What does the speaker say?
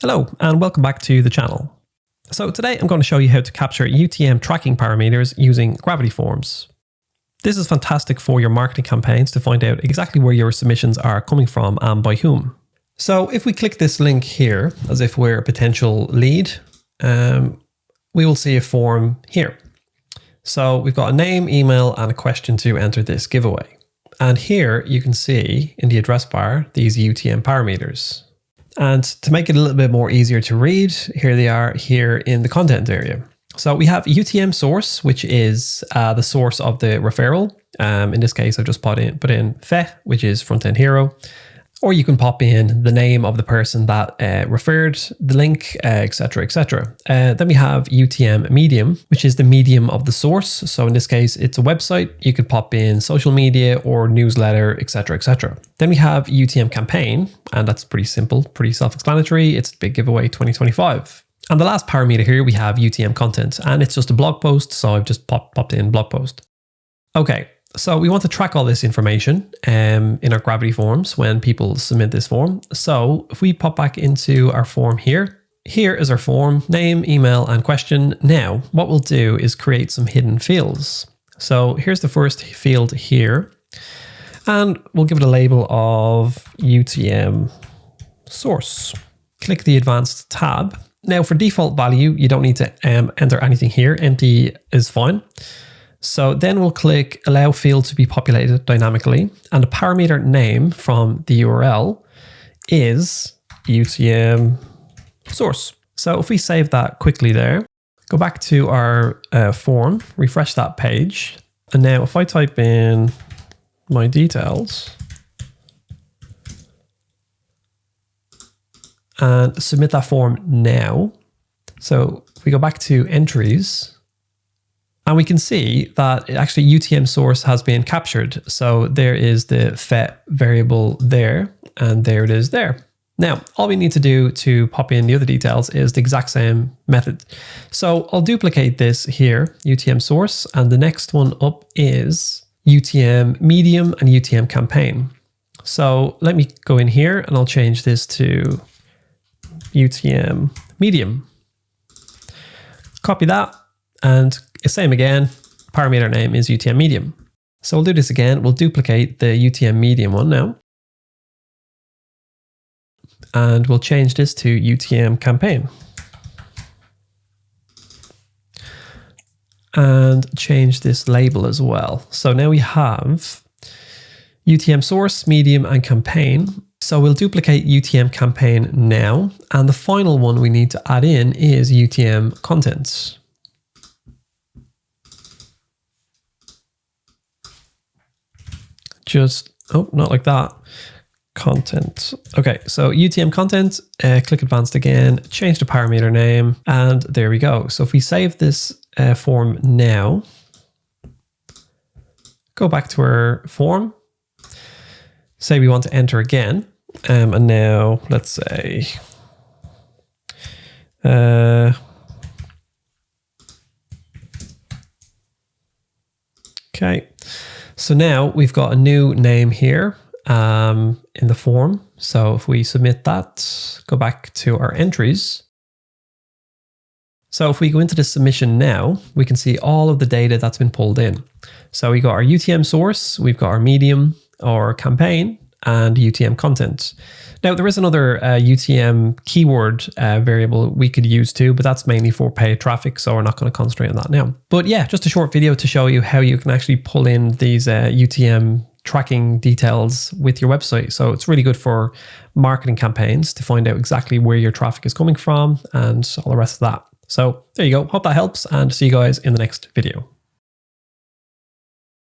Hello and welcome back to the channel. So today I'm going to show you how to capture UTM tracking parameters using gravity forms. This is fantastic for your marketing campaigns to find out exactly where your submissions are coming from and by whom. So if we click this link here, as if we're a potential lead, we will see a form here. So we've got a name, email, and a question to enter this giveaway. And here you can see in the address bar these UTM parameters. And to make it a little bit more easier to read, here they are here in the content area. So we have UTM source, which is the source of the referral. In this case, I've just put in FE, which is front-end hero. Or you can pop in the name of the person that referred the link, etc., etc. Then we have UTM medium, which is the medium of the source. So in this case, it's a website. You could pop in social media or newsletter, etc., etc. Then we have UTM campaign, and that's pretty simple, pretty self-explanatory. It's the big giveaway 2025. And the last parameter here, we have UTM content, and it's just a blog post. So I've just popped in blog post. Okay. So we want to track all this information in our gravity forms when people submit this form. So if we pop back into our form here is our form, name, email, and question. Now, what we'll do is create some hidden fields. So here's the first field here, and we'll give it a label of UTM source. Click the advanced tab. Now for default value, you don't need to enter anything here. Empty is fine. So then we'll click allow field to be populated dynamically, and the parameter name from the URL is UTM source. So if we save that quickly there, go back to our form, refresh that page. And now if I type in my details and submit that form now. So if we go back to entries, and we can see that actually UTM source has been captured. So there is the FE variable there, and there it is there. Now, all we need to do to pop in the other details is the exact same method. So I'll duplicate this here, UTM source, and the next one up is UTM medium and UTM campaign. So let me go in here and I'll change this to UTM medium. Copy that, and same again, parameter name is UTM medium. So we'll do this again. We'll duplicate the UTM medium one now. And we'll change this to UTM campaign. And change this label as well. So now we have UTM source, medium, and campaign. So we'll duplicate UTM campaign now. And the final one we need to add in is UTM content. Not like that. Content. Okay, so UTM content, click advanced again, change the parameter name, and there we go. So if we save this form now, go back to our form, say we want to enter again, and now let's say, okay. So now we've got a new name here in the form. So if we submit that, go back to our entries. So if we go into the submission now, we can see all of the data that's been pulled in. So we got our UTM source, we've got our medium or campaign, and UTM content. Now there is another UTM keyword variable we could use too, but that's mainly for paid traffic, so we're not going to concentrate on that now. But yeah, just a short video to show you how you can actually pull in these UTM tracking details with your website. So it's really good for marketing campaigns to find out exactly where your traffic is coming from and all the rest of that. So there you go. Hope that helps, and see you guys in the next video.